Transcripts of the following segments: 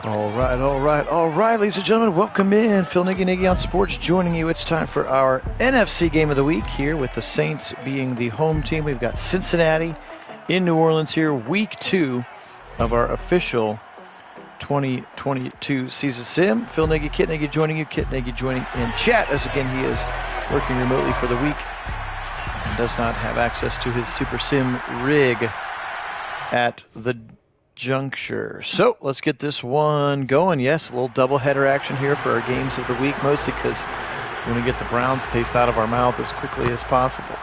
All right, ladies and gentlemen, welcome in. Phil Nagy on Sports joining you. It's time for our NFC game of the week here with the Saints being the home team. We've got Cincinnati in New Orleans here, week 2 of our official 2022 season sim. Phil Nagy, Kit Nagy joining you. Kit Nagy joining in chat as again he is working remotely for the week and does not have access to his Super Sim rig at the juncture. So let's get this one going. Yes, a little doubleheader action here for our games of the week, mostly because we want to get the Browns taste out of our mouth as quickly as possible.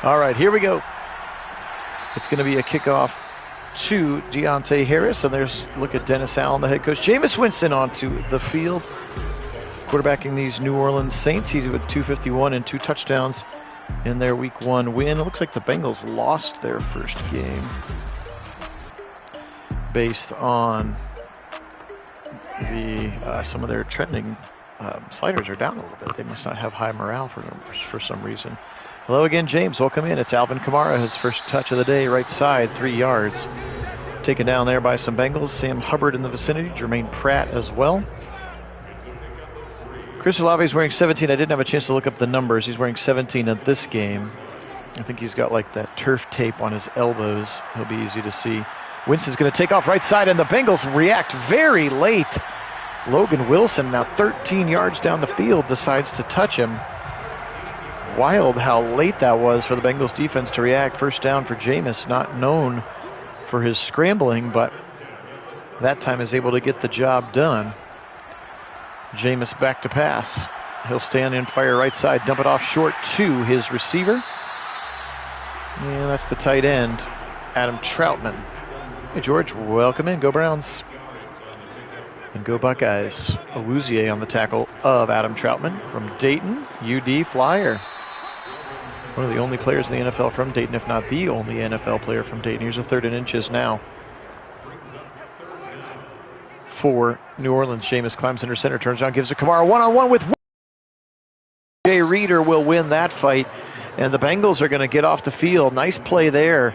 All right, here we go. It's going to be a kickoff to Deontay Harris, and there's look at Dennis Allen, the head coach. Jameis Winston onto the field, quarterbacking these New Orleans Saints. He's with 251 and 2 touchdowns in their week 1 win. It looks like the Bengals lost their first game based on the some of their trending sliders are down a little bit. They must not have high morale for some reason. Hello again, James. Welcome in. It's Alvin Kamara, his first touch of the day, right side, 3 yards. Taken down there by some Bengals. Sam Hubbard in the vicinity. Jermaine Pratt as well. Chris Olave is wearing 17. I didn't have a chance to look up the numbers. He's wearing 17 at this game. I think he's got like that turf tape on his elbows. He'll be easy to see. Winston's going to take off right side, and the Bengals react very late. Logan Wilson, now 13 yards down the field, decides to touch him. Wild how late that was for the Bengals defense to react. First down for Jameis, not known for his scrambling, but that time is able to get the job done. Jameis back to pass. He'll stand in, fire right side, dump it off short to his receiver. And that's the tight end, Adam Troutman. Hey, George, welcome in. Go Browns. And go Buckeyes. Awuzie on the tackle of Adam Troutman from Dayton, UD Flyer. One of the only players in the NFL from Dayton, if not the only NFL player from Dayton. Here's a 3rd and inches now for New Orleans. Jameis climbs under center, turns around, gives a Kamara one-on-one with Jay Reeder will win that fight, and the Bengals are going to get off the field. Nice play there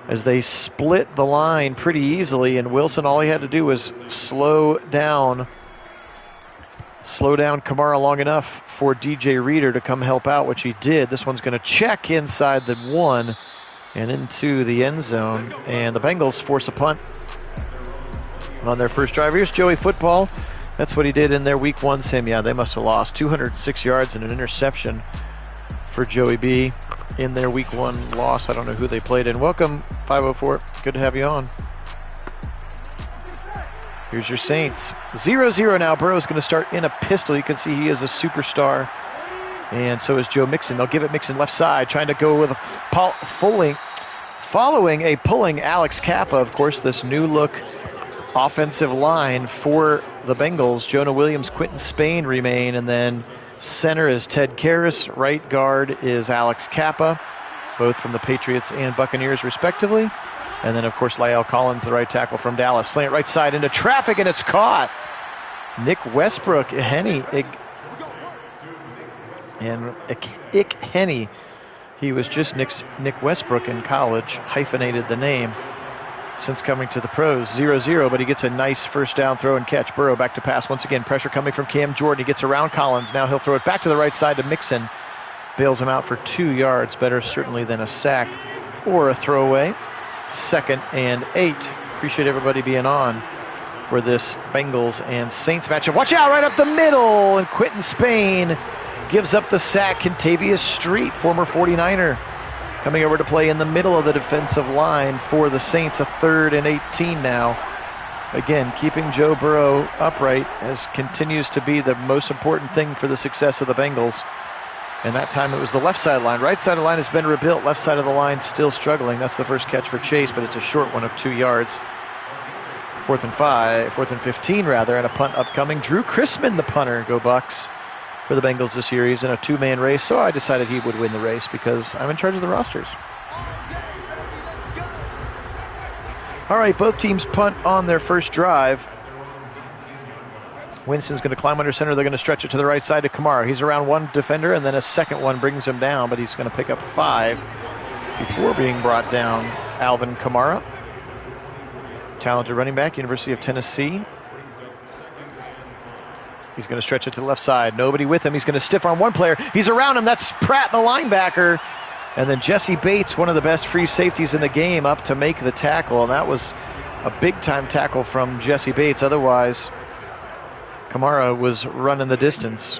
as they split the line pretty easily, and Wilson, all he had to do was slow down Kamara long enough for DJ Reeder to come help out, which he did. This one's going to check inside the 1 and into the end zone, and the Bengals force a punt on their first drive. Here's Joey Football. That's what he did in their week 1 sim. Yeah, they must have lost 206 yards and an interception for Joey B in their week 1 loss. I don't know who they played in. Welcome, 504. Good to have you on. Here's your Saints. 0-0 now. Burrow's going to start in a pistol. You can see he is a superstar. And so is Joe Mixon. They'll give it Mixon left side, trying to go with a following a pulling Alex Kappa. Of course, this new look offensive line for the Bengals. Jonah Williams, Quentin Spain remain, and then center is Ted Karras. Right guard is Alex Kappa, both from the Patriots and Buccaneers respectively. And then, of course, La'el Collins, the right tackle from Dallas. Slant right side into traffic, and it's caught. Nick Westbrook, Henny, Ick Henny. He was just Nick Westbrook in college, hyphenated the name since coming to the pros. 0-0, but he gets a nice first down throw and catch. Burrow back to pass once again. Pressure coming from Cam Jordan. He gets around Collins. Now he'll throw it back to the right side to Mixon. Bails him out for 2 yards. Better certainly than a sack or a throwaway. 2nd and 8. Appreciate everybody being on for this Bengals and Saints matchup. Watch out, right up the middle. And Quentin Spain gives up the sack. Kentavious Street, former 49er, coming over to play in the middle of the defensive line for the Saints. A 3rd and 18 now. Again, keeping Joe Burrow upright continues to be the most important thing for the success of the Bengals. And that time it was the left sideline. Right side of the line has been rebuilt. Left side of the line still struggling. That's the first catch for Chase, but it's a short one of 2 yards. 4th and 15 rather, and a punt upcoming. Drew Chrisman, the punter, go Bucks for the Bengals this year. He's in a 2-man race, so I decided he would win the race because I'm in charge of the rosters. All right, both teams punt on their first drive. Winston's going to climb under center. They're going to stretch it to the right side to Kamara. He's around one defender, and then a second one brings him down, but he's going to pick up 5 before being brought down. Alvin Kamara. Talented running back, University of Tennessee. He's going to stretch it to the left side. Nobody with him. He's going to stiff arm one player. He's around him. That's Pratt, the linebacker. And then Jesse Bates, one of the best free safeties in the game, up to make the tackle. And that was a big-time tackle from Jesse Bates. Otherwise, Kamara was running the distance.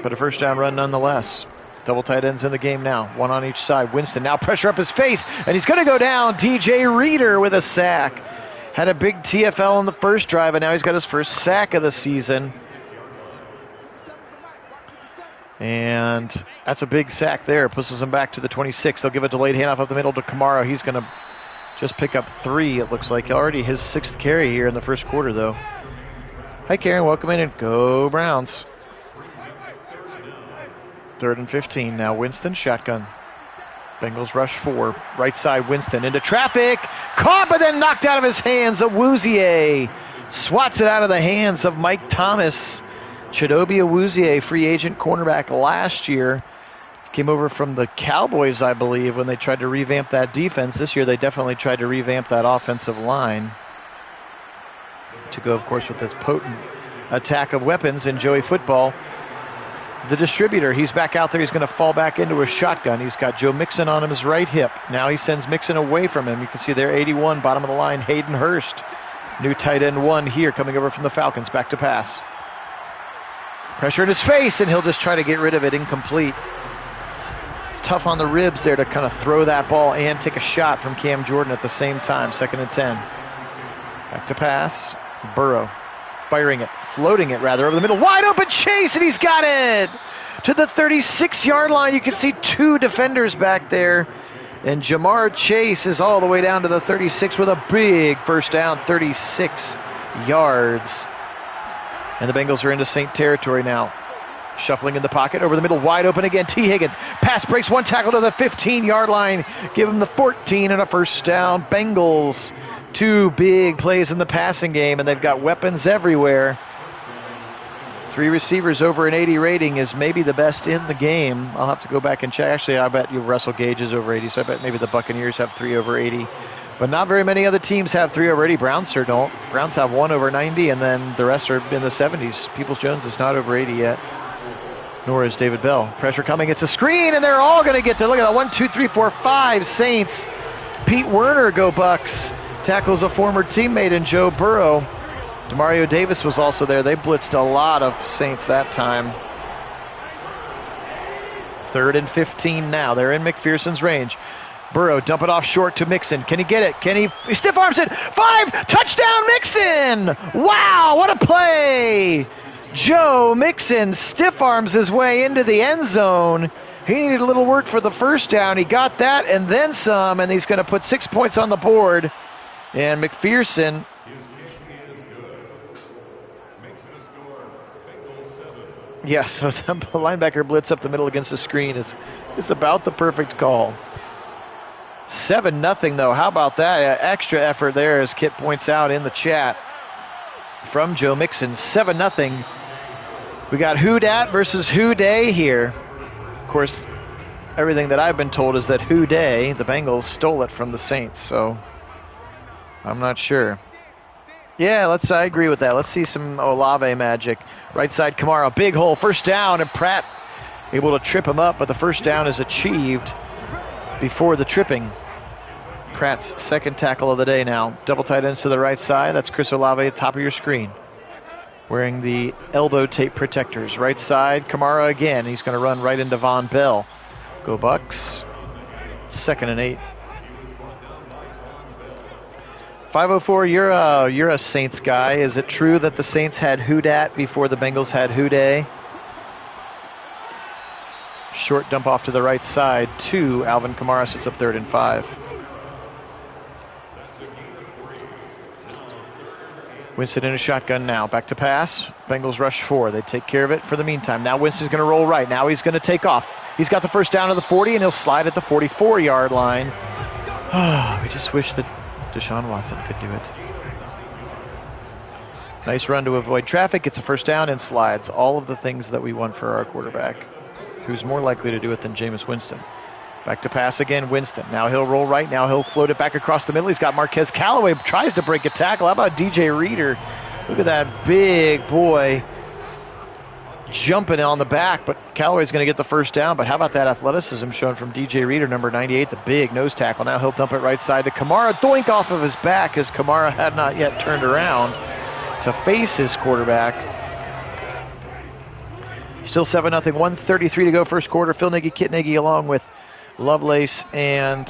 But a first down run nonetheless. Double tight ends in the game now. One on each side. Winston now pressure up his face. And he's going to go down. DJ Reader with a sack. Had a big TFL in the first drive, and now he's got his first sack of the season. And that's a big sack there. Pushes him back to the 26. They'll give a delayed handoff up the middle to Kamara. He's going to just pick up 3, it looks like. Already his 6th carry here in the first quarter, though. Hi, Karen. Welcome in, and go Browns. 3rd and 15. Now Winston, shotgun. Bengals rush 4. Right side, Winston into traffic. Caught, but then knocked out of his hands. Awuzie swats it out of the hands of Mike Thomas. Chidobe Awuzie, free agent cornerback last year. Came over from the Cowboys, I believe, when they tried to revamp that defense. This year they definitely tried to revamp that offensive line. To go, of course, with this potent attack of weapons in Joey football. The distributor, he's back out there. He's going to fall back into a shotgun. He's got Joe Mixon on his right hip. Now he sends Mixon away from him. You can see there, 81, bottom of the line, Hayden Hurst. New tight end 1 here, coming over from the Falcons. Back to pass. Pressure in his face, and he'll just try to get rid of it. Incomplete. It's tough on the ribs there to kind of throw that ball and take a shot from Cam Jordan at the same time. 2nd and 10. Back to pass. Burrow. Firing it, floating it rather, over the middle. Wide open Chase, and he's got it! To the 36-yard line. You can see 2 defenders back there. And Jamar Chase is all the way down to the 36 with a big first down, 36 yards. And the Bengals are into Saint territory now. Shuffling in the pocket, over the middle, wide open again. T. Higgins, pass breaks, 1 tackle to the 15-yard line. Give him the 14 and a first down. Bengals, 2 big plays in the passing game, and they've got weapons everywhere. 3 receivers over an 80 rating is maybe the best in the game. I'll have to go back and check. Actually, I bet you Russell Gage is over 80, so I bet maybe the Buccaneers have 3 over 80. But not very many other teams have 3 over 80. Browns sure don't. Browns have 1 over 90, and then the rest are in the 70s. Peoples-Jones is not over 80 yet, nor is David Bell. Pressure coming. It's a screen, and they're all going to get there. Look at that. 1, 2, 3, 4, 5 Saints. Pete Werner, go Bucks. Tackles a former teammate in Joe Burrow. Demario Davis was also there. They blitzed a lot of Saints that time. 3rd and 15 now. They're in McPherson's range. Burrow, dump it off short to Mixon. Can he get it? He stiff arms it. 5, touchdown Mixon! Wow, what a play! Joe Mixon stiff arms his way into the end zone. He needed a little work for the first down. He got that and then some, and he's going to put 6 points on the board. And McPherson, yeah, so the linebacker blitz up the middle against the screen is about the perfect call. 7-0 though. How about that? Extra effort there, as Kit points out in the chat, from Joe Mixon. 7-0. We got Who Dat versus Who Day here. Of course, everything that I've been told is that Who Day, the Bengals, stole it from the Saints, so I'm not sure. Yeah, I agree with that. Let's see some Olave magic. Right side, Kamara, big hole, first down, and Pratt able to trip him up, but the first down is achieved before the tripping. Pratt's 2nd tackle of the day now. Double tight ends to the right side. That's Chris Olave at the top of your screen, wearing the elbow tape protectors. Right side, Kamara again. He's going to run right into Von Bell. Go Bucks. 2nd and 8. 504, you're a Saints guy. Is it true that the Saints had Who Dat before the Bengals had Who Day? Short dump off to the right side to Alvin Kamara, sits up 3rd and 5. Winston in a shotgun now. Back to pass. Bengals rush 4. They take care of it for the meantime. Now Winston's going to roll right. Now he's going to take off. He's got the first down to the 40, and he'll slide at the 44-yard line. We just wish that Deshaun Watson could do it. Nice run to avoid traffic. Gets a first down and slides. All of the things that we want for our quarterback, who's more likely to do it than Jameis Winston. Back to pass again, Winston. Now he'll roll right. Now he'll float it back across the middle. He's got Marquez Callaway, tries to break a tackle. How about DJ Reader? Look at that big boy jumping on the back, but Callaway's going to get the first down. But how about that athleticism shown from DJ Reader, number 98, the big nose tackle. Now he'll dump it right side to Kamara. Doink off of his back as Kamara had not yet turned around to face his quarterback. Still 7-0, 1:33 to go first quarter. Phil Nagy, Kit Nagy along with Lovelace and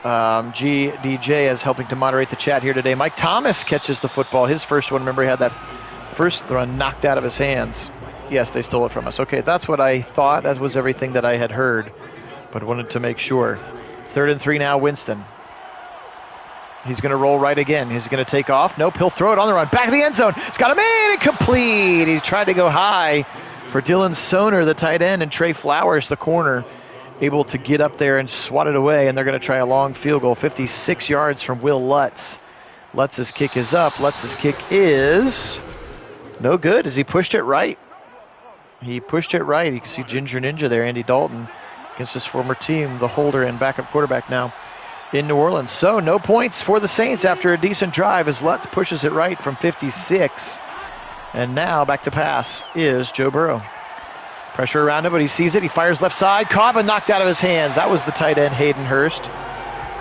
GDJ as helping to moderate the chat here today. Mike Thomas catches the football. His first one, remember, he had that first run knocked out of his hands. Yes, they stole it from us. Okay, that's what I thought. That was everything that I had heard, but wanted to make sure. 3rd and 3 now, Winston. He's going to roll right again. He's going to take off. Nope, he'll throw it on the run. Back of the end zone. It's got him in. Incomplete. He tried to go high for Dylan Soner, the tight end, and Trey Flowers, the corner, able to get up there and swat it away. And they're going to try a long field goal, 56 yards from Will Lutz. Lutz's kick is up. Lutz's kick is no good as he pushed it right. He pushed it right. You can see Ginger Ninja there, Andy Dalton, against his former team, the holder and backup quarterback now in New Orleans. So no points for the Saints after a decent drive as Lutz pushes it right from 56. And now back to pass is Joe Burrow. Pressure around him, but he sees it. He fires left side. Caught and knocked out of his hands. That was the tight end, Hayden Hurst.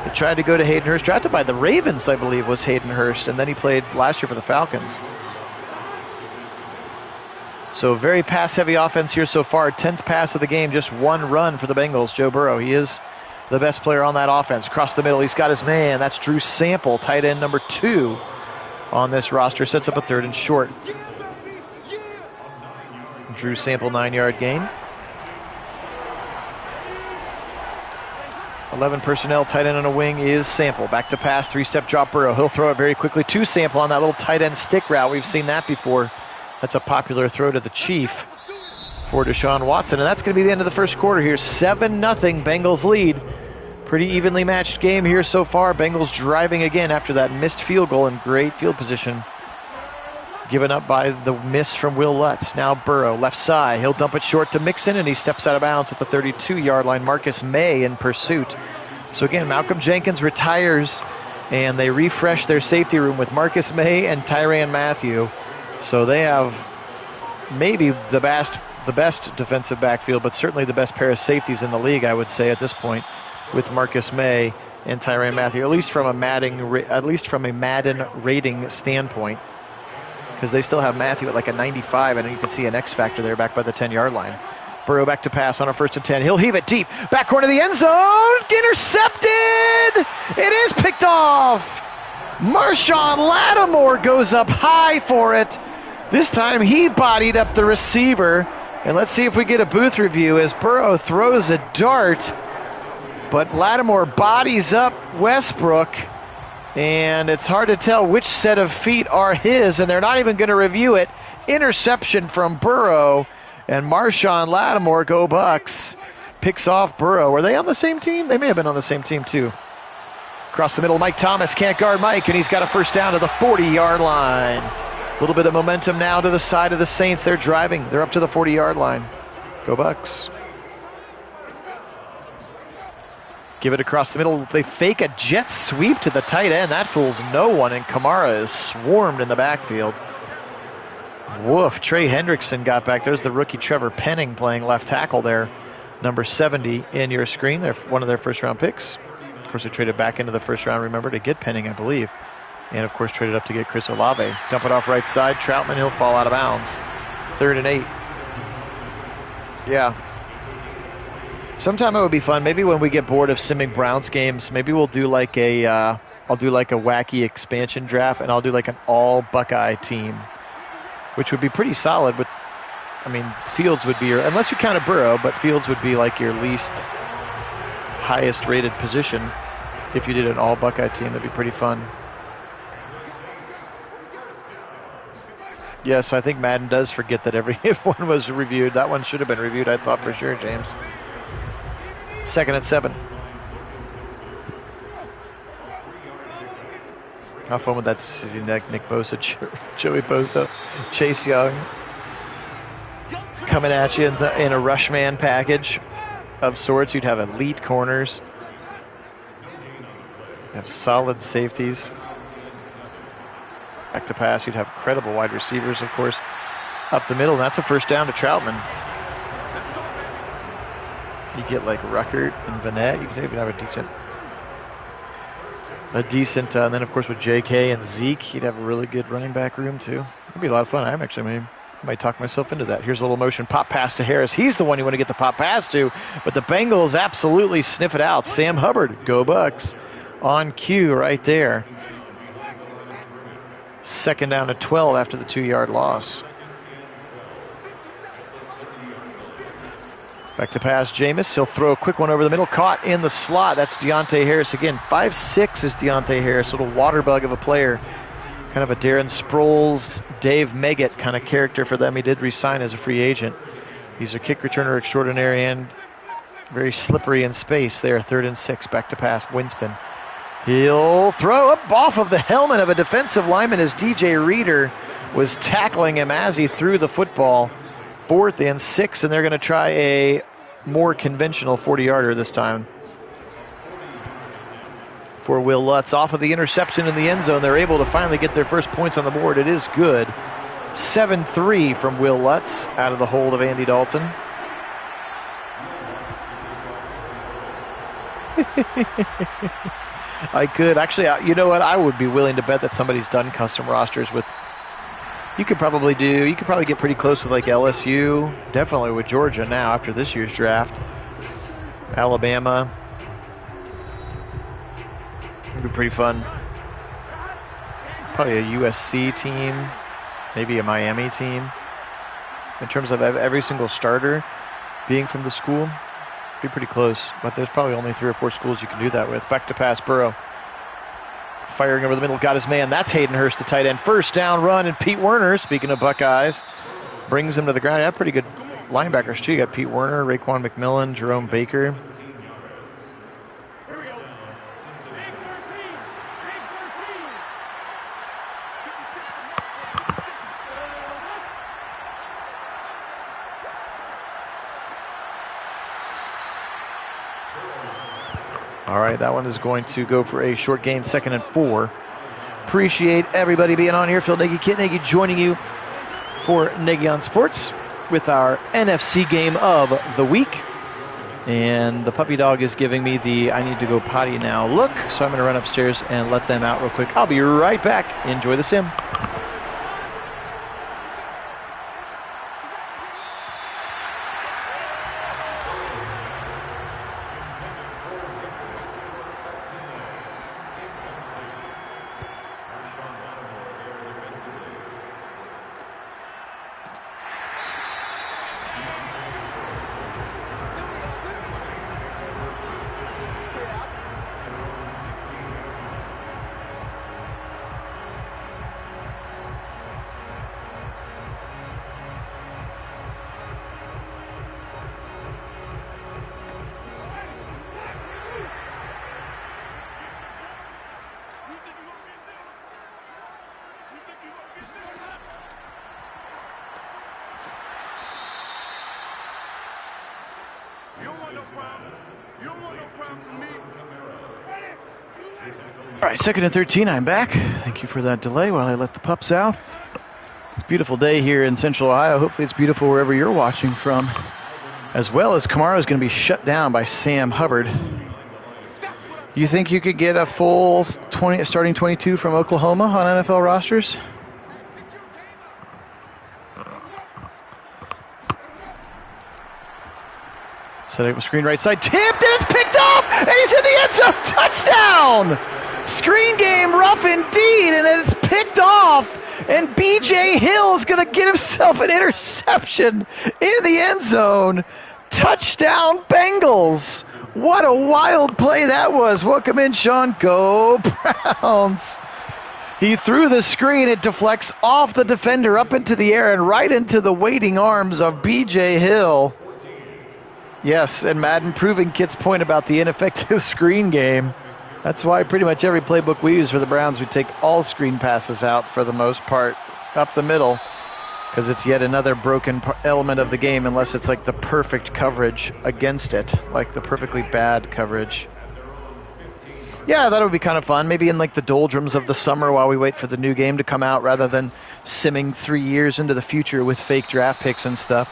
He tried to go to Hayden Hurst. Drafted by the Ravens, I believe, was Hayden Hurst. And then he played last year for the Falcons. So very pass-heavy offense here so far. 10th pass of the game, just one run for the Bengals. Joe Burrow, he is the best player on that offense. Across the middle, he's got his man. That's Drew Sample, tight end number 2 on this roster. Sets up a 3rd and short. Drew Sample, 9-yard gain. 11 personnel, tight end on a wing is Sample. Back to pass, 3-step drop Burrow. He'll throw it very quickly to Sample on that little tight end stick route. We've seen that before. That's a popular throw to the Chief for Deshaun Watson. And that's going to be the end of the first quarter here. 7-0 Bengals lead. Pretty evenly matched game here so far. Bengals driving again after that missed field goal in great field position, given up by the miss from Will Lutz. Now Burrow, left side. He'll dump it short to Mixon, and he steps out of bounds at the 32-yard line. Marcus May in pursuit. So again, Malcolm Jenkins retires, and they refresh their safety room with Marcus May and Tyrann Mathieu. So they have maybe the best defensive backfield, but certainly the best pair of safeties in the league, I would say, at this point, with Marcus May and Tyrann Mathieu, at least from a Madden rating standpoint, because they still have Mathieu at like a 95, and you can see an X factor there back by the 10-yard line. Burrow back to pass on a 1st and 10. He'll heave it deep. Back corner of the end zone. Intercepted. It is picked off. Marshawn Lattimore goes up high for it. This time he bodied up the receiver. And let's see if we get a booth review as Burrow throws a dart, but Lattimore bodies up Westbrook, and it's hard to tell which set of feet are his, and they're not even going to review it. Interception from Burrow, and Marshawn Lattimore, go Bucks, picks off Burrow. Were they on the same team? They may have been on the same team too. Across the middle, Mike Thomas can't guard Mike, and he's got a first down to the 40-yard line. A little bit of momentum now to the side of the Saints. They're driving. They're up to the 40-yard line. Go Bucks. Give it across the middle. They fake a jet sweep to the tight end. That fools no one, and Kamara is swarmed in the backfield. Woof. Trey Hendrickson got back. There's the rookie Trevor Penning playing left tackle there. Number 70 in your screen. They're one of their first-round picks. Of course, they traded back into the first round, remember, to get Penning, I believe. And, of course, traded up to get Chris Olave. Dump it off right side. Troutman, he'll fall out of bounds. 3rd and 8. Yeah. Sometime it would be fun. Maybe when we get bored of simming Browns games, maybe we'll do like I'll do like a wacky expansion draft, and I'll do like an all-Buckeye team, which would be pretty solid. But, I mean, Fields would be your, unless you count a Burrow, but Fields would be like your least highest rated position if you did an all-Buckeye team. That'd be pretty fun. Yes, I think Madden does forget that every one was reviewed. That one should have been reviewed, I thought, for sure, James. 2nd and 7. How fun would that be? Nick Bosa, Joey Bosa, Chase Young coming at you in a rush man package. of sorts. You'd have elite corners. You have solid safeties. Back to pass, you'd have credible wide receivers, of course, up the middle. And that's a first down to Troutman. You get like Ruckert and Vanette. You could even have a decent, and then of course with JK and Zeke, you'd have a really good running back room too. It'd be a lot of fun. I might talk myself into that. Here's a little motion pop pass to Harris. He's the one you want to get the pop pass to, but the Bengals absolutely sniff it out. Sam Hubbard, go Bucks, on cue right there. Second down to 12 after the 2-yard loss. Back to pass, Jameis. He'll throw a quick one over the middle. Caught in the slot. That's Deontay Harris again. 5'6" is Deontay Harris. Little water bug of a player. Kind of a Darren Sproles, Dave Meggett kind of character for them. He did resign as a free agent. He's a kick returner extraordinaire and very slippery in space there. 3rd and 6. Back to pass, Winston. He'll throw up off of the helmet of a defensive lineman as DJ Reader was tackling him as he threw the football. 4th and 6, and they're going to try a more conventional 40-yarder this time. For Will Lutz, off of the interception in the end zone, they're able to finally get their first points on the board. It is good. 7-3 from Will Lutz out of the hold of Andy Dalton. I could actually, you know what? I would be willing to bet that somebody's done custom rosters with. You could probably get pretty close with like LSU, definitely with Georgia now after this year's draft. Alabama. It'd be pretty fun. Probably a USC team, maybe a Miami team. In terms of every single starter being from the school, be pretty close. But there's probably only 3 or 4 schools you can do that with. Back to pass, Burrow. Firing over the middle, got his man. That's Hayden Hurst, the tight end. First down run, and Pete Werner, speaking of Buckeyes, brings him to the ground. You have pretty good linebackers, too. You got Pete Werner, Raekwon McMillan, Jerome Baker. All right, that one is going to go for a short gain, 2nd and 4. Appreciate everybody being on here. Phil Nagy, Kit Nagy joining you for Nagy on Sports with our NFC game of the week. And the puppy dog is giving me the I need to go potty now look, so I'm going to run upstairs and let them out real quick. I'll be right back. Enjoy the sim. All right, 2nd and 13, I'm back. Thank you for that delay while I let the pups out. It's a beautiful day here in Central Ohio. Hopefully it's beautiful wherever you're watching from. As well as Kamara is going to be shut down by Sam Hubbard. You think you could get a full starting 22 from Oklahoma on NFL rosters? Setting up a screen right side, tipped, and it's picked up, and he's in the end zone, touchdown! Screen game rough indeed, and it's picked off, and BJ Hill is going to get himself an interception in the end zone. Touchdown Bengals. What a wild play that was. Welcome in, Sean. Go Browns. He threw the screen. It deflects off the defender up into the air and right into the waiting arms of BJ Hill. Yes, and Madden proving Kit's point about the ineffective screen game. That's why pretty much every playbook we use for the Browns, we take all screen passes out for the most part, up the middle. because it's yet another broken element of the game unless it's like the perfect coverage against it, like the perfectly bad coverage. Yeah, that would be kind of fun. Maybe in like the doldrums of the summer while we wait for the new game to come out rather than simming 3 years into the future with fake draft picks and stuff.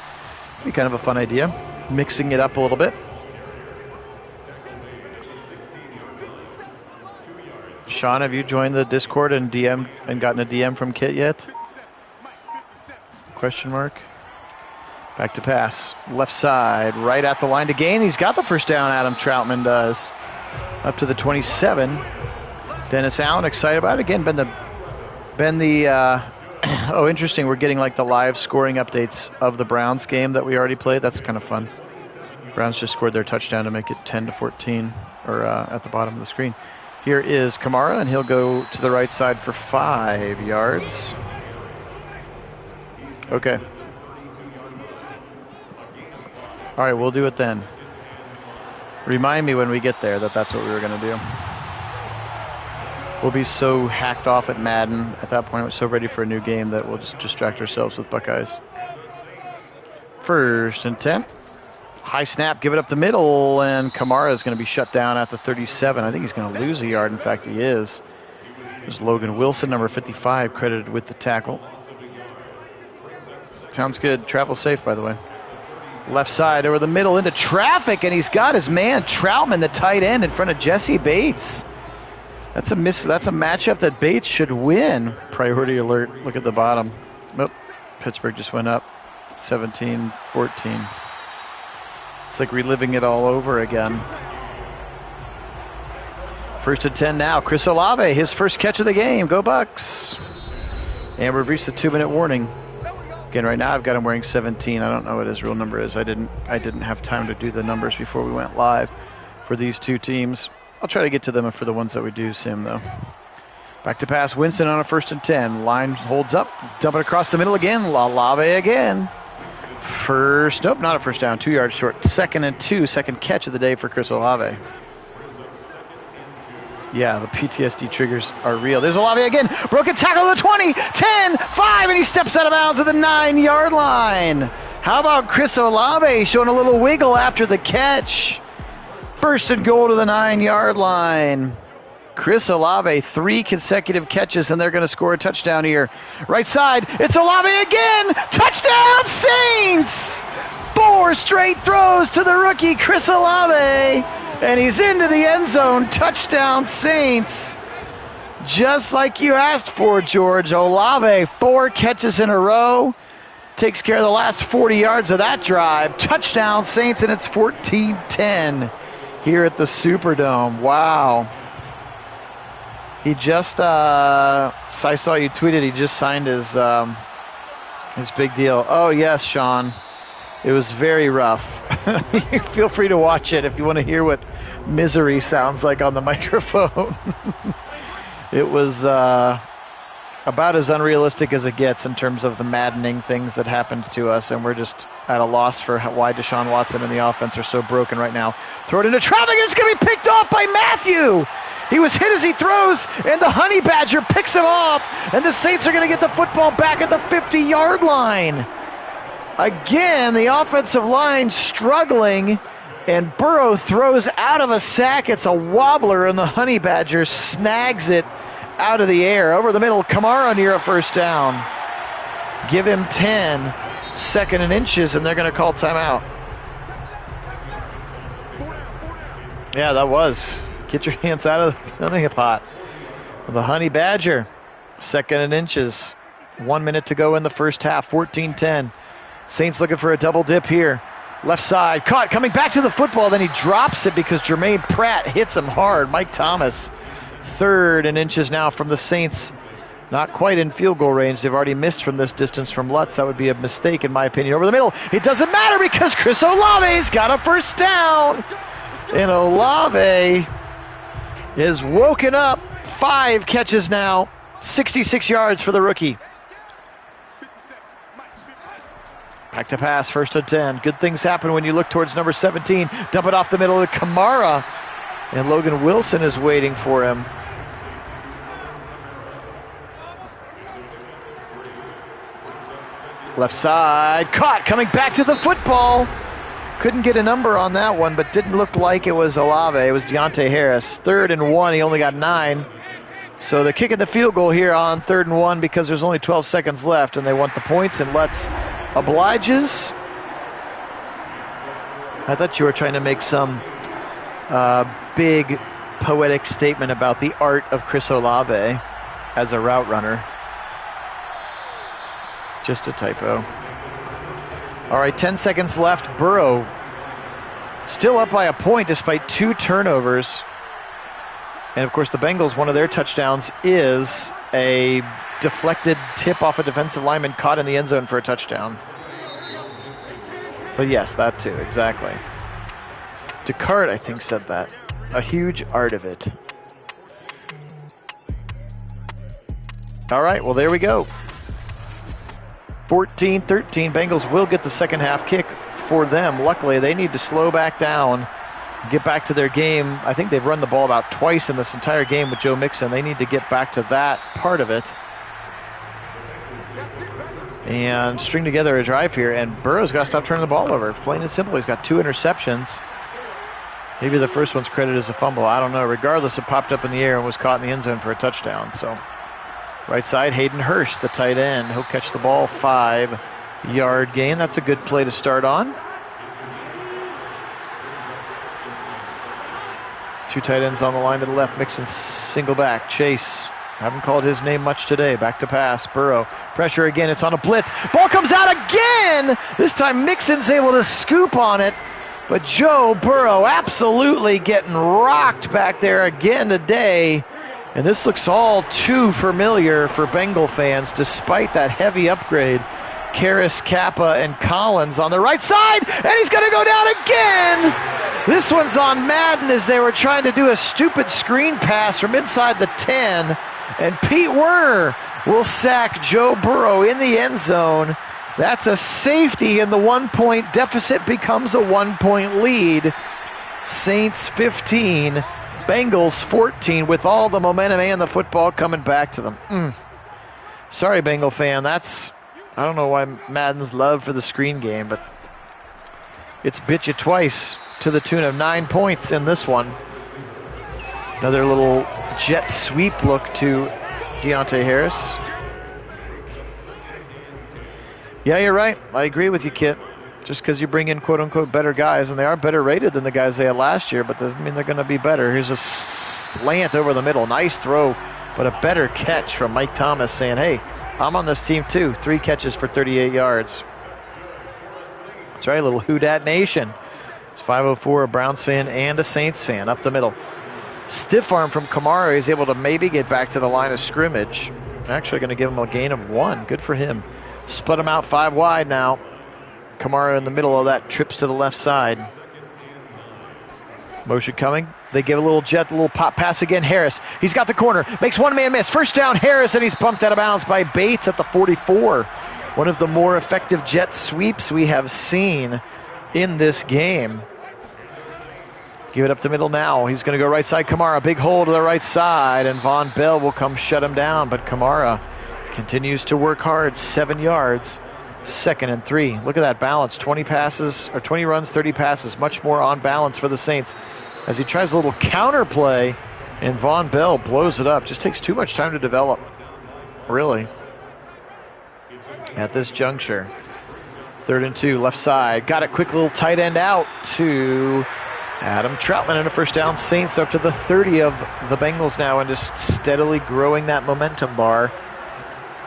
Be kind of a fun idea. Mixing it up a little bit. Sean, have you joined the Discord and gotten a DM from Kit yet? Question mark. Back to pass. Left side, right at the line to gain. He's got the first down, Adam Troutman does. Up to the 27. Dennis Allen excited about it. Again, oh, interesting. We're getting like the live scoring updates of the Browns game that we already played. That's kind of fun. Browns just scored their touchdown to make it 10-14, or at the bottom of the screen. Here is Kamara, and he'll go to the right side for 5 yards. Okay. All right, we'll do it then. Remind me when we get there that that's what we were going to do. We'll be so hacked off at Madden at that point. We're so ready for a new game that we'll just distract ourselves with Buckeyes. 1st and 10. High snap, give it up the middle, and Kamara is going to be shut down at the 37. I think he's going to lose a yard. In fact, he is. There's Logan Wilson, number 55, credited with the tackle. Sounds good. Travel safe, by the way. Left side over the middle into traffic, and he's got his man Troutman, the tight end, in front of Jesse Bates. That's a matchup that Bates should win. Priority alert. Look at the bottom. Nope. Pittsburgh just went up 17-14. It's like reliving it all over again. 1st and 10 now. Chris Olave, his first catch of the game. Go Bucks. And we've reached the 2-minute warning. Again, right now I've got him wearing 17. I don't know what his real number is. I didn't have time to do the numbers before we went live for these two teams. I'll try to get to them for the ones that we do sim, though. Back to pass. Winston on a 1st and 10. Line holds up. Dump it across the middle again. Olave again. Nope, not a first down. 2 yards short. 2nd and 2. Second catch of the day for Chris Olave. Yeah, the PTSD triggers are real. There's Olave again. Broken tackle to the 20, 10, 5, and he steps out of bounds at the 9-yard line. How about Chris Olave showing a little wiggle after the catch? 1st and goal to the 9-yard line. Chris Olave, 3 consecutive catches, and they're going to score a touchdown here. Right side, it's Olave again. Touchdown, Saints! 4 straight throws to the rookie, Chris Olave. And he's into the end zone. Touchdown, Saints. Just like you asked for, George. Olave, 4 catches in a row. Takes care of the last 40 yards of that drive. Touchdown, Saints, and it's 14-10 here at the Superdome. Wow. He just, I saw you tweeted, he just signed his big deal. Oh, yes, Sean. It was very rough. Feel free to watch it if you want to hear what misery sounds like on the microphone. It was about as unrealistic as it gets in terms of the maddening things that happened to us, and we're just at a loss for why Deshaun Watson and the offense are so broken right now. Throw it into traffic, and it's going to be picked off by Matthew. He was hit as he throws, and the Honey Badger picks him off, and the Saints are going to get the football back at the 50-yard line. Again, the offensive line struggling, and Burrow throws out of a sack. It's a wobbler, and the Honey Badger snags it out of the air. Over the middle, Kamara near a first down. Give him 10, 2nd and inches, and they're going to call timeout. Yeah, that was. Get your hands out of the honey pot. The Honey Badger, 2nd and inches. 1 minute to go in the first half, 14-10. Saints looking for a double dip here. Left side, caught, coming back to the football, then he drops it because Jermaine Pratt hits him hard. Mike Thomas, 3rd and inches now from the Saints. Not quite in field goal range. They've already missed from this distance from Lutz. That would be a mistake, in my opinion. Over the middle, it doesn't matter because Chris Olave's got a first down. And Olave is woken up. 5 catches now, 66 yards for the rookie. Back to pass, 1st and 10. Good things happen when you look towards number 17. Dump it off the middle to Kamara. And Logan Wilson is waiting for him. Left side, caught, coming back to the football. Couldn't get a number on that one, but didn't look like it was Olave. It was Deontay Harris. 3rd and 1, he only got 9. So they're kicking the field goal here on 3rd and 1 because there's only 12 seconds left, and they want the points, and Lutz obliges. I thought you were trying to make some big poetic statement about the art of Chris Olave as a route runner. Just a typo. All right, 10 seconds left. Burrow still up by a point despite 2 turnovers. And, of course, the Bengals, one of their touchdowns is a deflected tip off a defensive lineman caught in the end zone for a touchdown. But, yes, that too, exactly. Descartes, I think, said that. A huge art of it. All right, well, there we go. 14-13, Bengals will get the second half kick for them. Luckily, they need to slow back down, get back to their game. I think they've run the ball about twice in this entire game with Joe Mixon. They need to get back to that part of it and string together a drive here. And Burrow's got to stop turning the ball over. Plain and simple, he's got 2 interceptions. Maybe the first one's credited as a fumble. I don't know. Regardless, it popped up in the air and was caught in the end zone for a touchdown. So right side, Hayden Hurst, the tight end. He'll catch the ball, 5-yard gain. That's a good play to start on. 2 tight ends on the line to the left. Mixon single back. Chase, haven't called his name much today. Back to pass. Burrow, pressure again. It's on a blitz. Ball comes out again. This time Mixon's able to scoop on it. But Joe Burrow absolutely getting rocked back there again today. And this looks all too familiar for Bengal fans, despite that heavy upgrade. Karras, Kappa, and Collins on the right side, and he's going to go down again! This one's on Madden as they were trying to do a stupid screen pass from inside the 10, and Pete Werner will sack Joe Burrow in the end zone. That's a safety, and the 1-point deficit becomes a 1-point lead. Saints 15, Bengals 14, with all the momentum and the football coming back to them. Sorry, Bengal fan. I don't know why Madden's love for the screen game, but it's bit you twice to the tune of 9 points in this one. Another little jet sweep look to Deontay Harris. Yeah, you're right. I agree with you, Kit. Just because you bring in quote-unquote better guys, and they are better rated than the guys they had last year, but doesn't mean they're going to be better. Here's a slant over the middle. Nice throw, but a better catch from Mike Thomas saying, hey, I'm on this team too. 3 catches for 38 yards. That's right, a little Who Dat Nation. It's 504, a Browns fan and a Saints fan up the middle. Stiff arm from Kamara. He's able to maybe get back to the line of scrimmage. Actually going to give him a gain of 1. Good for him. Split him out 5 wide now. Kamara in the middle of that, trips to the left side. Motion coming. They give a little jet, a little pop pass again. Harris, he's got the corner, makes one man miss. First down, Harris, and he's bumped out of bounds by Bates at the 44. One of the more effective jet sweeps we have seen in this game. Give it up the middle now. He's going to go right side. Kamara, big hole to the right side, and Von Bell will come shut him down. But Kamara continues to work hard. 7 yards. 2nd and 3. Look at that balance. 20 passes, or 20 runs, 30 passes. Much more on balance for the Saints as he tries a little counter play, and Von Bell blows it up. Just takes too much time to develop, really, at this juncture. 3rd and 2, left side. Got it, quick little tight end out to Adam Troutman, and a first down. Saints up to the 30 of the Bengals now, and just steadily growing that momentum bar.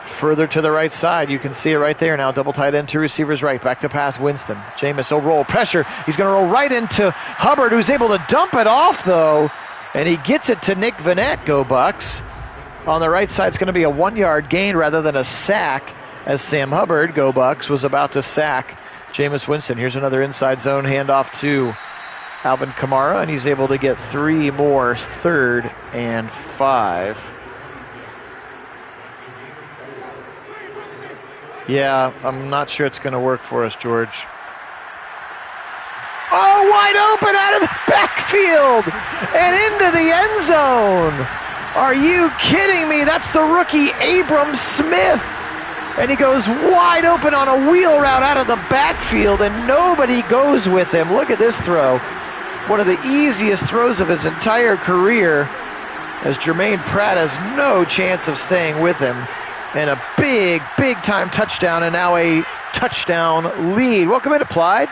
Further to the right side, you can see it right there now. Double tight end, 2 receivers right. Back to pass, Winston. Jameis will roll, pressure. He's going to roll right into Hubbard, who's able to dump it off, though. And he gets it to Nick Vannett, go Bucks. On the right side, it's going to be a 1-yard gain rather than a sack, as Sam Hubbard, go Bucks, was about to sack Jameis Winston. Here's another inside zone handoff to Alvin Kamara, and he's able to get 3 more, 3rd and 5. Yeah, I'm not sure it's going to work for us, George. Oh, wide open out of the backfield and into the end zone. Are you kidding me? That's the rookie Abram Smith. and he goes wide open on a wheel route out of the backfield, and nobody goes with him. Look at this throw. One of the easiest throws of his entire career, as Jermaine Pratt has no chance of staying with him. And a big, big time touchdown, and now a touchdown lead. Welcome in, Applied.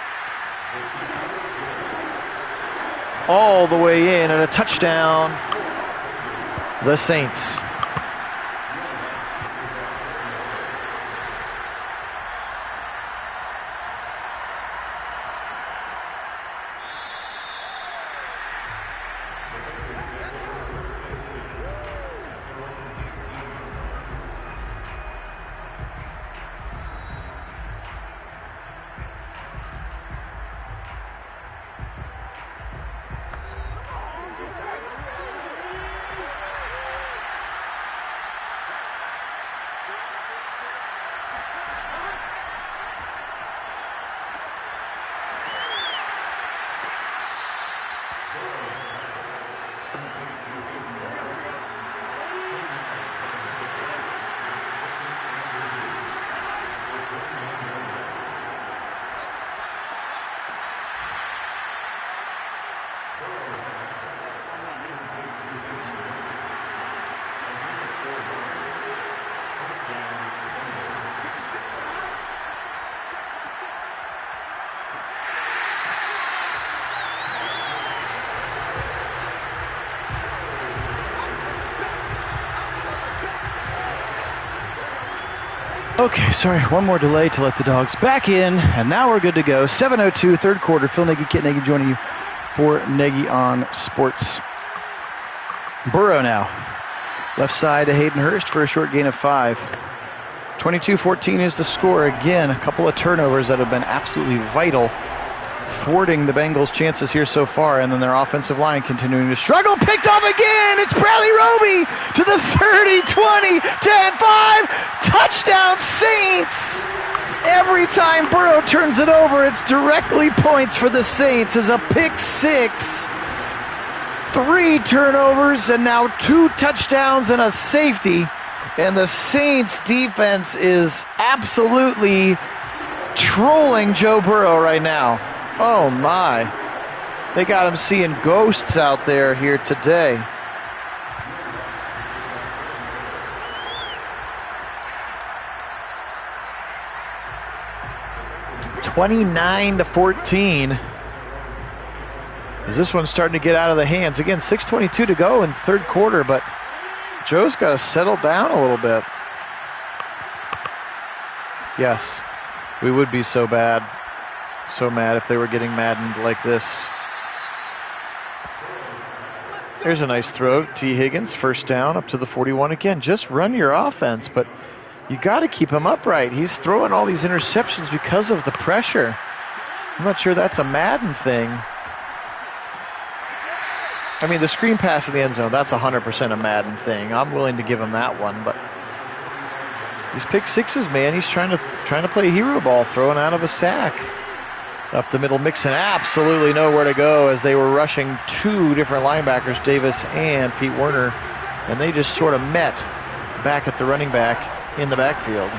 All the way in, and a touchdown, the Saints. Okay, sorry, one more delay to let the dogs back in, and now we're good to go. 7:02, third quarter. Phil Nagy, Kit Nagy joining you for Nagy on Sports. Burrow now. Left side to Hayden Hurst for a short gain of 5. 22-14 is the score. Again, a couple of turnovers that have been absolutely vital, thwarting the Bengals' chances here so far, and then their offensive line continuing to struggle. Picked off again! It's Bradley Roby to the 30, 20, 10, 5. Touchdown, Saints! Every time Burrow turns it over, it's directly points for the Saints as a pick 6. 3 turnovers and now 2 touchdowns and a safety. And the Saints defense is absolutely trolling Joe Burrow right now. Oh my. They got him seeing ghosts out there here today. (29-14). As this one's starting to get out of the hands. Again, 6:22 to go in third quarter, but Joe's got to settle down a little bit. Yes, we would be so mad if they were getting Madden like this. There's a nice throw. T. Higgins, first down, up to the 41 again. Just run your offense, but you got to keep him upright. He's throwing all these interceptions because of the pressure. I'm not sure that's a Madden thing. I mean, the screen pass in the end zone, that's 100% a Madden thing. I'm willing to give him that one, but these pick sixes, man, he's trying to play hero ball, throwing out of a sack. Up the middle, Mixon absolutely nowhere to go as they were rushing 2 different linebackers, Davis and Pete Werner, and they just sort of met back at the running back in the backfield.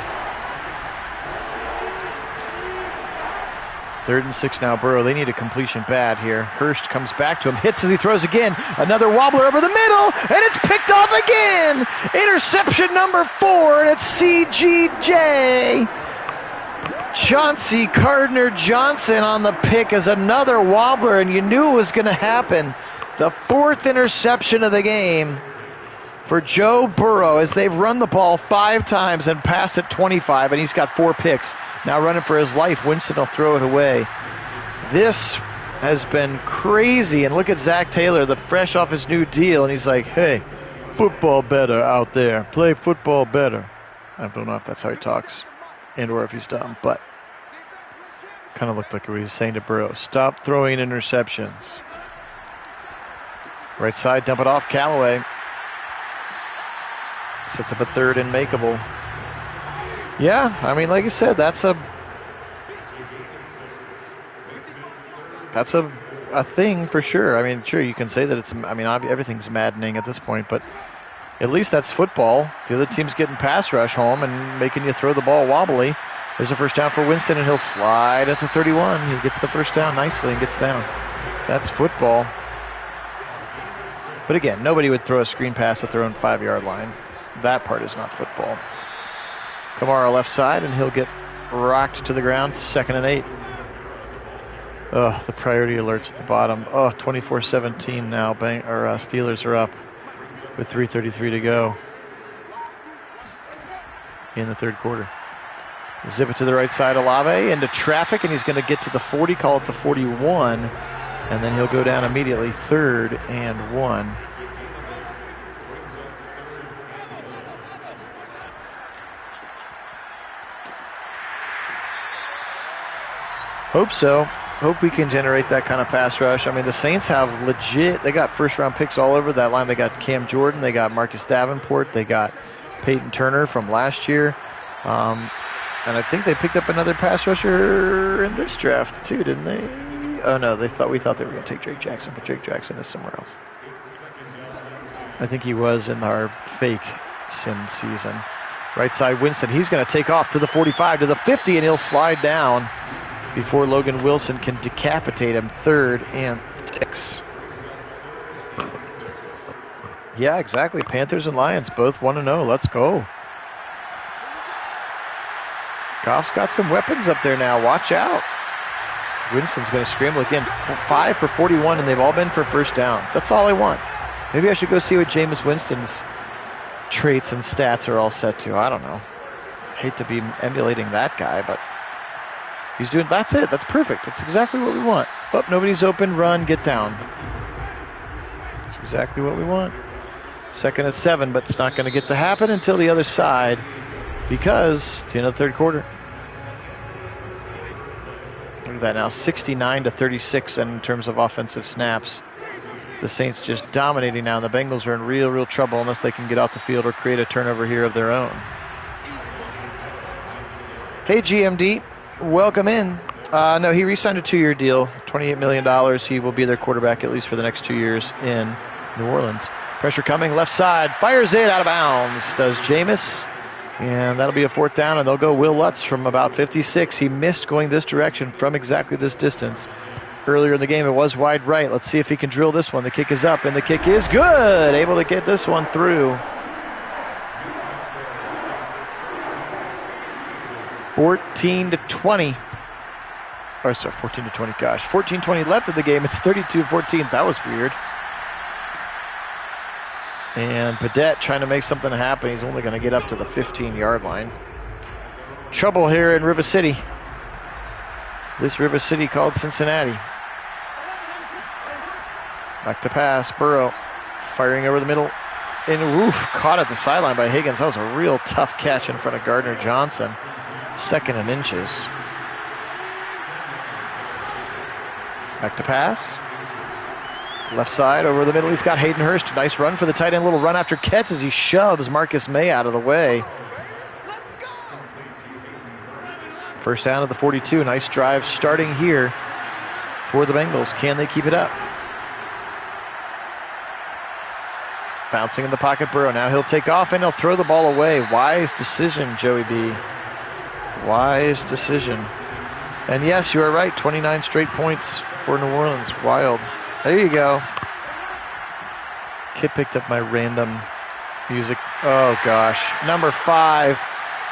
3rd and 6 now, Burrow. They need a completion bad here. Hurst comes back to him, hits as he throws again. Another wobbler over the middle, and it's picked off again. Interception number 4, and it's CGJ. Chauncey Gardner-Johnson on the pick as another wobbler, and you knew it was going to happen. The 4th interception of the game for Joe Burrow as they've run the ball 5 times and passed it 25, and he's got 4 picks. Now running for his life, Winston will throw it away. This has been crazy, and look at Zach Taylor, the fresh off his new deal, and he's like, hey, football better out there. Play football better. I don't know if that's how he talks and or if he's dumb, but kind of looked like what he was saying to Burrow. Stop throwing interceptions. Right side, dump it off, Callaway. Sets up a 3rd and makeable. Yeah, I mean, like you said, that's a thing for sure. I mean, sure, you can say that it's, I mean, everything's maddening at this point, but At least that's football. The other team's getting pass rush home and making you throw the ball wobbly. There's a first down for Winston, and he'll slide at the 31. He gets the first down nicely and gets down. That's football. But again, nobody would throw a screen pass at their own 5-yard line. That part is not football. Kamara left side, and he'll get rocked to the ground. 2nd and 8. Oh, the priority alerts at the bottom. Oh, 24-17 now. Steelers are up with 3:33 to go in the third quarter. Zip it to the right side. Olave into traffic, and he's going to get to the 40, call it the 41, and then he'll go down immediately. 3rd and 1. Hope so. Hope we can generate that kind of pass rush. I mean, the Saints have they got first-round picks all over that line. They got Cam Jordan. They got Marcus Davenport. They got Peyton Turner from last year. And I think they picked up another pass rusher in this draft too, didn't they? Oh, no, we thought they were going to take Drake Jackson, but Drake Jackson is somewhere else. I think he was in our fake sim season. Right side, Winston. He's going to take off to the 45, to the 50, and he'll slide down before Logan Wilson can decapitate him. 3rd and 6. Yeah, exactly. Panthers and Lions both 1-0. Let's go. Goff's got some weapons up there now. Watch out. Winston's going to scramble again. 5 for 41, and they've all been for first downs. That's all I want. Maybe I should go see what Jameis Winston's traits and stats are all set to. I don't know. Hate to be emulating that guy, but he's doing. That's it. That's perfect. That's exactly what we want. Oh, nobody's open. Run. Get down. That's exactly what we want. 2nd and 7, but it's not going to get to happen until the other side, because it's the end of the third quarter. Look at that now, 69-36 in terms of offensive snaps. The Saints just dominating now. The Bengals are in real trouble unless they can get off the field or create a turnover here of their own. Hey, GMD, welcome in. No, he re-signed a 2-year deal, $28 million. He will be their quarterback at least for the next 2 years in New Orleans. Pressure coming, left side, fires it out of bounds, does Jameis. And that'll be a 4th down, and they'll go Will Lutz from about 56. He missed going this direction from exactly this distance. Earlier in the game, it was wide right. Let's see if he can drill this one. The kick is up, and the kick is good. Able to get this one through. 14-20. Or sorry, 14-20, gosh. 14-20 left in the game. It's 32-14. That was weird. And Badette trying to make something happen. He's only going to get up to the 15-yard line. Trouble here in River City. This River City called Cincinnati. Back to pass. Burrow firing over the middle. And caught at the sideline by Higgins. That was a real tough catch in front of Gardner Johnson. 2nd and inches. Back to pass. Left side over the middle. He's got Hayden Hurst. Nice run for the tight end. Little run after catch as he shoves Marcus May out of the way. First down of the 42. Nice drive starting here for the Bengals. Can they keep it up? Bouncing in the pocket, Burrow. Now he'll take off and he'll throw the ball away. Wise decision, Joey B. Wise decision. And yes, you are right. 29 straight points for New Orleans. Wild. There you go. Kit picked up my random music. Oh, gosh. Number 5.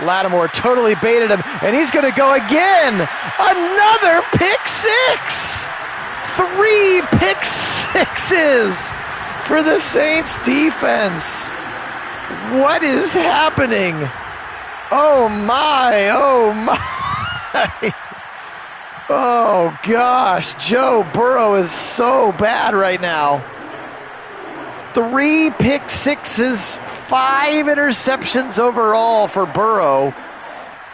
Lattimore totally baited him, and he's going to go again. Another pick 6. 3 pick 6s for the Saints defense. What is happening? Oh, my. Oh, my. Oh, gosh. Joe Burrow is so bad right now. 3 pick 6s, 5 interceptions overall for Burrow.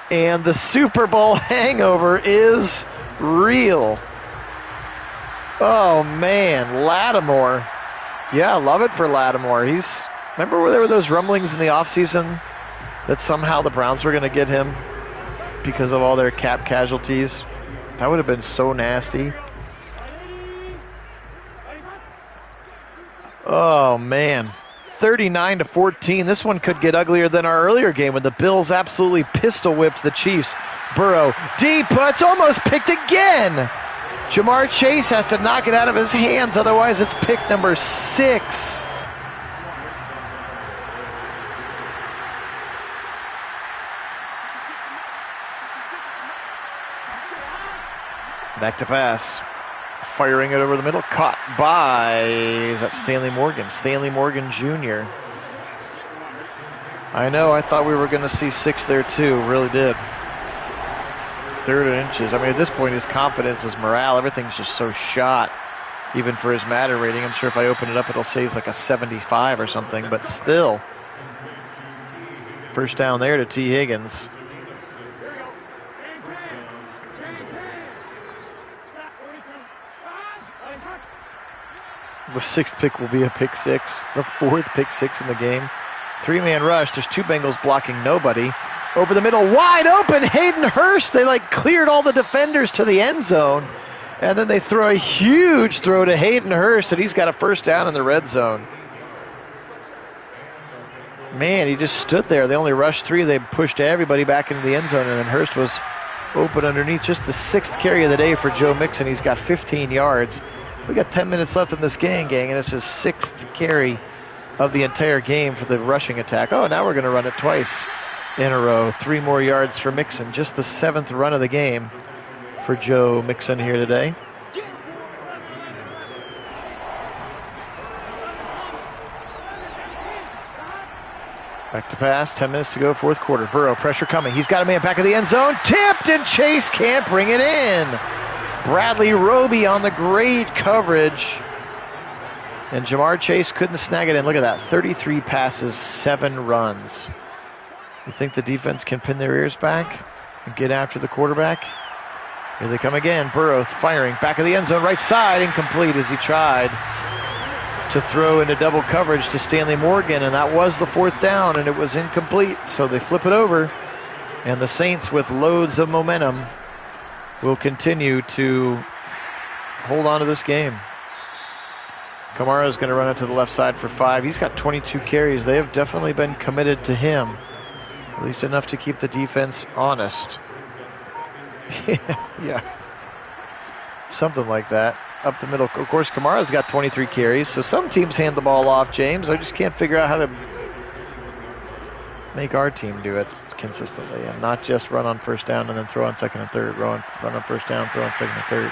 And the Super Bowl hangover is real. Oh, man. Lattimore. Yeah, I love it for Lattimore. Remember where there were those rumblings in the offseason that somehow the Browns were going to get him because of all their cap casualties? That would have been so nasty. Oh, man. 39-14. This one could get uglier than our earlier game when the Bills absolutely pistol whipped the Chiefs. Burrow, deep, it's almost picked again. Jamar Chase has to knock it out of his hands, otherwise it's pick number 6. Back to pass. Firing it over the middle. Caught by, is that Stanley Morgan? Stanley Morgan Jr. I know, I thought we were going to see 6 there too. Really did. 3rd and inches. I mean, at this point, his confidence, his morale, everything's just so shot. Even for his Madden rating. I'm sure if I open it up, it'll say it's like a 75 or something. But still. First down there to T. Higgins. The 6th pick will be a pick 6. The 4th pick 6 in the game. 3-man rush. There's 2 Bengals blocking nobody. Over the middle, wide open. Hayden Hurst. They cleared all the defenders to the end zone. And then they throw a huge throw to Hayden Hurst, and he's got a first down in the red zone. Man, he just stood there. They only rushed 3. They pushed everybody back into the end zone, and then Hurst was open underneath. Just the 6th carry of the day for Joe Mixon. He's got 15 yards. We got 10 minutes left in this game, gang, and it's his 6th carry of the entire game for the rushing attack. Oh, now we're going to run it twice in a row. 3 more yards for Mixon. Just the 7th run of the game for Joe Mixon here today. Back to pass, 10 minutes to go, 4th quarter. Burrow, pressure coming. He's got a man back of the end zone. Tipped, and Chase can't bring it in. Bradley Roby on the great coverage. And Jamar Chase couldn't snag it in. Look at that, 33 passes, 7 runs. You think the defense can pin their ears back and get after the quarterback? Here they come again. Burrow firing, back of the end zone, right side, incomplete as he tried to throw into double coverage to Stanley Morgan, and that was the 4th down, and it was incomplete. So they flip it over, and the Saints, with loads of momentum, will continue to hold on to this game. Kamara's going to run it to the left side for 5. He's got 22 carries. They have definitely been committed to him, at least enough to keep the defense honest. Yeah, something like that. Up the middle. Of course, Kamara's got 23 carries, so some teams hand the ball off, James. I just can't figure out how to make our team do it consistently and not just run on first down and then throw on 2nd and 3rd. Run on first down, throw on 2nd and 3rd.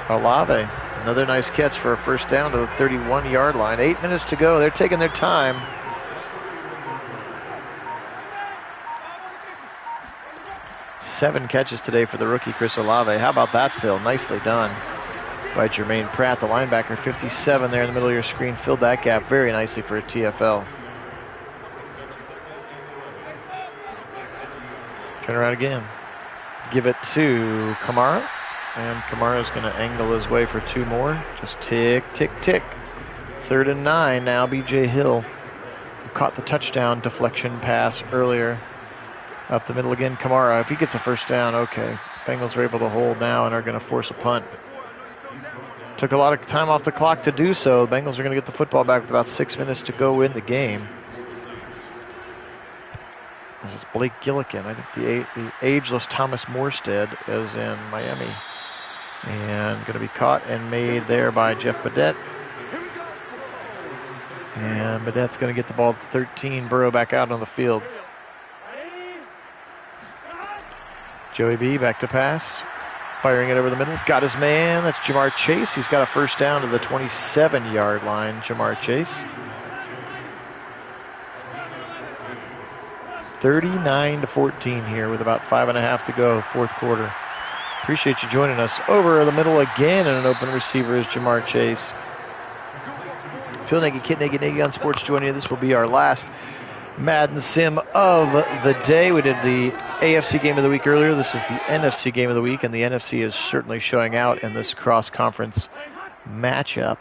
Olave, another nice catch for a first down to the 31-yard line. 8 minutes to go. They're taking their time. Seven catches today for the rookie Chris Olave. How about that, Phil? Nicely done by Jermaine Pratt, the linebacker, 57 there in the middle of your screen. Filled that gap very nicely for a TFL. Turn around again. Give it to Kamara. And Kamara's going to angle his way for 2 more. Just tick, tick, tick. 3rd and 9 now. B.J. Hill caught the touchdown deflection pass earlier. Up the middle again, Kamara. If he gets a first down, okay. Bengals are able to hold now and are going to force a punt. Took a lot of time off the clock to do so. The Bengals are going to get the football back with about 6 minutes to go in the game. This is Blake Gillikin. I think the ageless Thomas Morstead is in Miami. And going to be caught and made there by Jeff Badette. And Badette's going to get the ball at 13. Burrow back out on the field. Joey B back to pass. Firing it over the middle. Got his man. That's Jamar Chase. He's got a first down to the 27-yard line, Jamar Chase. 39-14 here with about 5.5 to go, 4th quarter. Appreciate you joining us. Over the middle again, and an open receiver is Jamar Chase. Phil Nagy, Kit Nagy on Sports joining you. This will be our last Madden Sim of the day. We did the AFC game of the week earlier. This is the NFC game of the week, and the NFC is certainly showing out in this cross-conference matchup.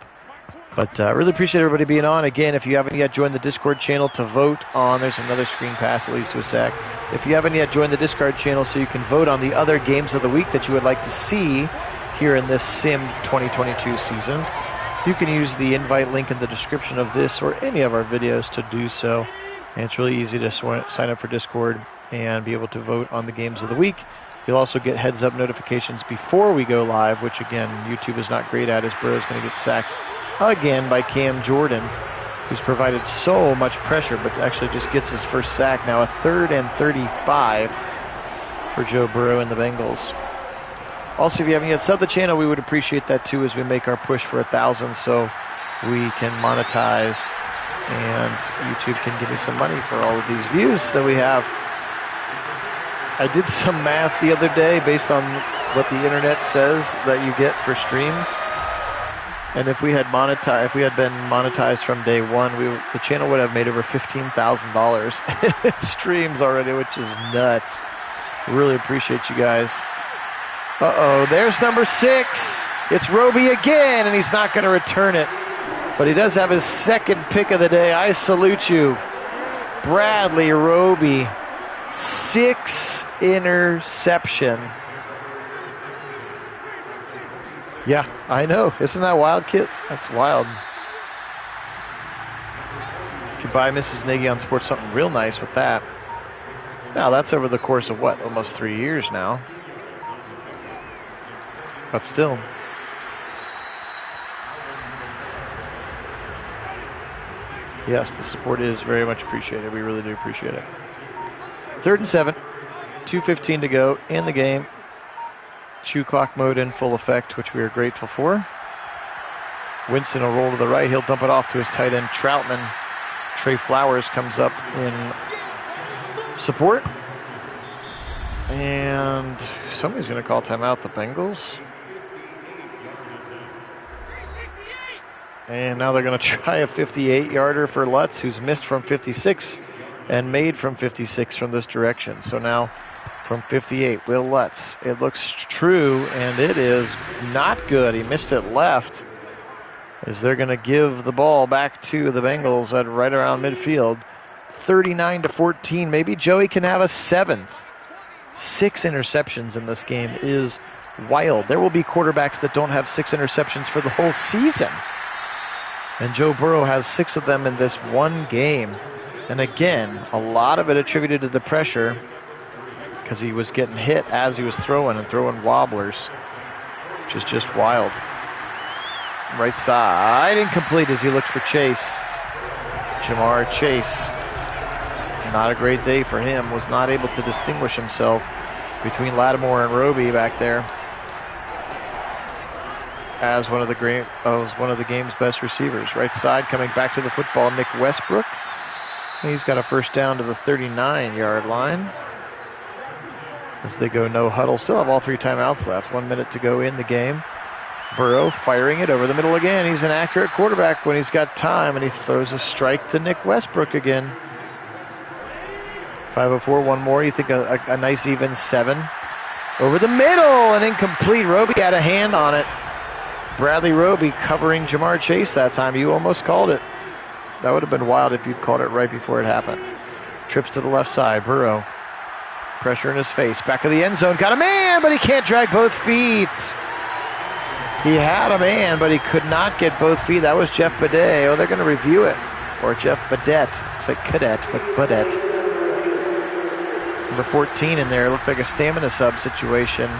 But really appreciate everybody being on. Again, if you haven't yet joined the Discord channel to vote on, there's another screen pass that leads to a sack. If you haven't yet joined the Discord channel so you can vote on the other games of the week that you would like to see here in this Sim 2022 season, You can use the invite link in the description of this or any of our videos to do so. And it's really easy to sign up for Discord and be able to vote on the games of the week. You'll also get heads-up notifications before we go live, which, again, YouTube is not great at, as Burrow's going to get sacked again by Cam Jordan, who's provided so much pressure, but actually just gets his first sack. Now a 3rd and 35 for Joe Burrow and the Bengals. Also, if you haven't yet subbed the channel, we would appreciate that too as we make our push for 1,000 so we can monetize and YouTube can give me some money for all of these views that we have. I did some math the other day based on what the internet says that you get for streams. And if we had been monetized from day one, the channel would have made over $15,000 in streams already, which is nuts. Really appreciate you guys. There's number 6. It's Roby again, and he's not going to return it. But he does have his 2nd pick of the day. I salute you. Bradley Roby, 6 interception. Yeah, I know. Isn't that wild, Kit? That's wild. You could buy Mrs. Nagy on Sports something real nice with that. Now, that's over the course of what? Almost 3 years now. But still. Yes, the support is very much appreciated. We really do appreciate it. 3rd and 7. 2:15 to go in the game. Chew clock mode in full effect, which we are grateful for. Winston will roll to the right. He'll dump it off to his tight end, Troutman. Trey Flowers comes up in support. And somebody's going to call timeout, the Bengals. And now they're going to try a 58-yarder for Lutz, who's missed from 56 and made from 56 from this direction. So now from 58, Will Lutz. It looks true, and it is not good. He missed it left, as they're going to give the ball back to the Bengals at right around midfield. 39-14. Maybe Joey can have a 7th. 6 interceptions in this game is wild. There will be quarterbacks that don't have 6 interceptions for the whole season. And Joe Burrow has 6 of them in this one game. And again, a lot of it attributed to the pressure, because he was getting hit as he was throwing and throwing wobblers, which is just wild. Right side, incomplete as he looked for Chase. Jamar Chase. Not a great day for him. Was not able to distinguish himself between Lattimore and Roby back there as one of the game's best receivers. Right side, coming back to the football, Nick Westbrook. He's got a first down to the 39-yard line as they go no huddle. Still have all 3 timeouts left. 1 minute to go in the game. Burrow firing it over the middle again. He's an accurate quarterback when he's got time, and he throws a strike to Nick Westbrook again. 5:04, one more. You think a nice even 7. Over the middle and incomplete. Roby had a hand on it. Bradley Roby covering Jamar Chase that time. You almost called it. That would have been wild if you'd called it right before it happened. Trips to the left side. Burrow. Pressure in his face. Back of the end zone. Got a man, but he can't drag both feet. He had a man, but he could not get both feet. That was Jeff Badet. Oh, they're going to review it. Or Jeff Badet. Looks like Cadet, but Badet. Number 14 in there. Looked like a stamina sub situation.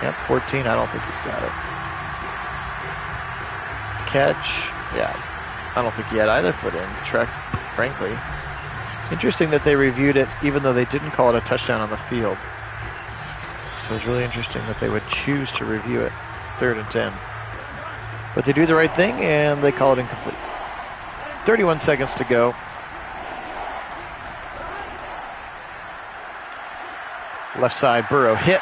Yep, 14. I don't think he's got it. Catch. Yeah. I don't think he had either foot in. Trek, frankly. Interesting that they reviewed it even though they didn't call it a touchdown on the field. So it's really interesting that they would choose to review it. 3rd and 10. But they do the right thing and they call it incomplete. 31 seconds to go. Left side, Burrow hit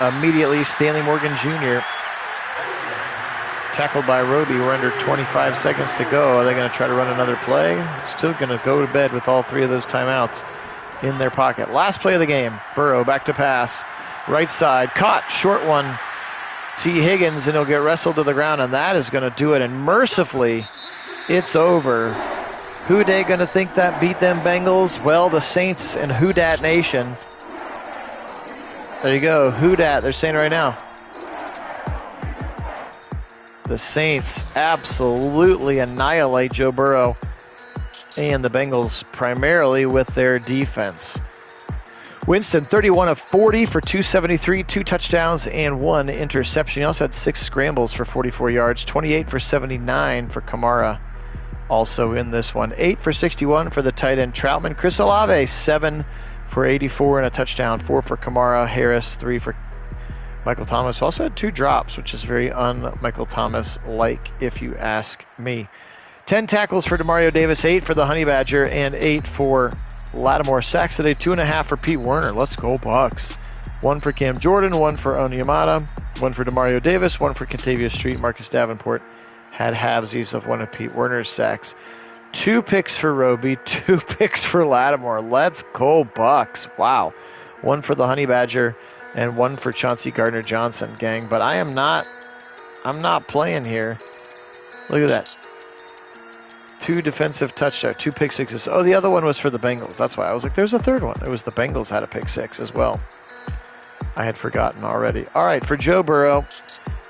immediately. Stanley Morgan Jr. tackled by Roby. We're under 25 seconds to go. Are they going to try to run another play? Still going to go to bed with all 3 of those timeouts in their pocket. Last play of the game. Burrow back to pass. Right side, caught, short one. T. Higgins, and he'll get wrestled to the ground, and that is going to do it. And mercifully, it's over. Who they going to think that beat them Bengals? Well, the Saints and Who Dat Nation. There you go, Who Dat, they're saying right now. The Saints absolutely annihilate Joe Burrow and the Bengals primarily with their defense. Winston, 31 of 40 for 273, 2 touchdowns, and 1 interception. He also had 6 scrambles for 44 yards, 28 for 79 for Kamara, also in this one. 8 for 61 for the tight end Troutman. Chris Olave, 7 for 84 and a touchdown, 4 for Kamara. Harris, 3 for Michael Thomas. Also had 2 drops, which is very un-Michael Thomas-like, if you ask me. 10 tackles for Demario Davis, 8 for the Honey Badger, and 8 for Lattimore. Sacks today, 2.5 for Pete Werner. Let's go Bucks. 1 for Cam Jordan, 1 for Onyemata, 1 for Demario Davis, 1 for Kentavious Street. Marcus Davenport had halvesies of 1 of Pete Werner's sacks. 2 picks for Roby, 2 picks for Lattimore. Let's go Bucks. Wow. 1 for the Honey Badger and 1 for Chauncey Gardner-Johnson, gang. But I'm not playing here. Look at that. 2 defensive touchdowns, 2 pick sixes. Oh, the other one was for the Bengals. That's why I was like, there's a third one. It was the Bengals had a pick 6 as well. I had forgotten already. All right, for Joe Burrow,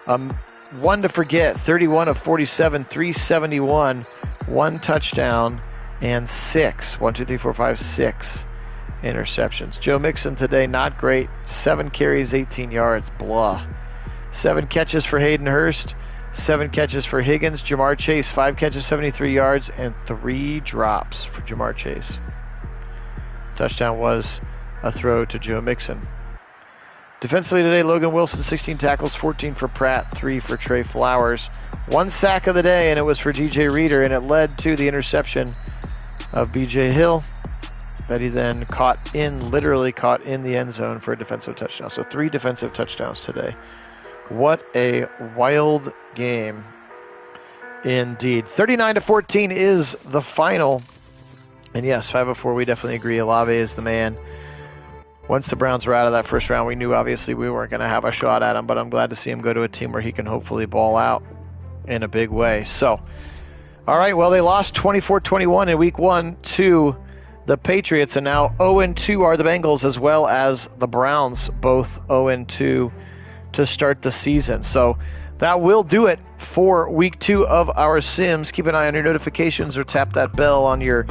1 to forget, 31 of 47, 371, 1 touchdown, and 6. 1, 2, 3, 4, 5, 6 interceptions. Joe Mixon today, not great. 7 carries, 18 yards. Blah. 7 catches for Hayden Hurst. 7 catches for Higgins. Jamar Chase, 5 catches, 73 yards, and 3 drops for Jamar Chase. Touchdown was a throw to Joe Mixon. Defensively today, Logan Wilson, 16 tackles, 14 for Pratt, 3 for Trey Flowers. 1 sack of the day, and it was for DJ Reader, and it led to the interception of BJ Hill that he then literally caught in the end zone for a defensive touchdown. So 3 defensive touchdowns today. What a wild game indeed. 39-14 is the final. And yes, 504, we definitely agree. Olave is the man. Once the Browns were out of that first round, we knew obviously we weren't going to have a shot at him, but I'm glad to see him go to a team where he can hopefully ball out in a big way. So, all right, well, they lost 24-21 in week 1 to the Patriots, and now 0-2 are the Bengals as well as the Browns, both 0-2 to start the season. So that will do it for week 2 of our Sims. Keep an eye on your notifications or tap that bell on your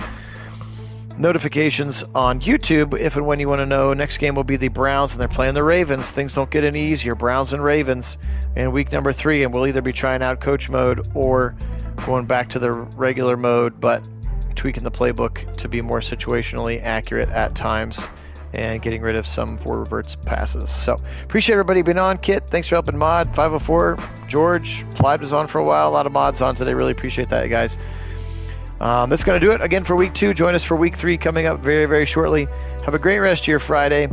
notifications on YouTube if and when you want to know. Next game will be the Browns, and they're playing the Ravens. Things don't get any easier. Browns and Ravens in week number 3, and we'll either be trying out coach mode or going back to the regular mode, but tweaking the playbook to be more situationally accurate at times and getting rid of some forward reverts passes. So appreciate everybody being on. Kit, thanks for helping mod. 504, George, Clyde was on for a while. A lot of mods on today. Really appreciate that, guys. That's going to do it again for week 2. Join us for week 3 coming up very, very shortly. Have a great rest of your Friday.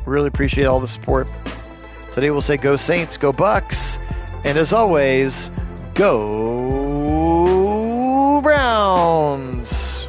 Really appreciate all the support. Today we'll say go Saints, go Bucks, and as always, go Browns.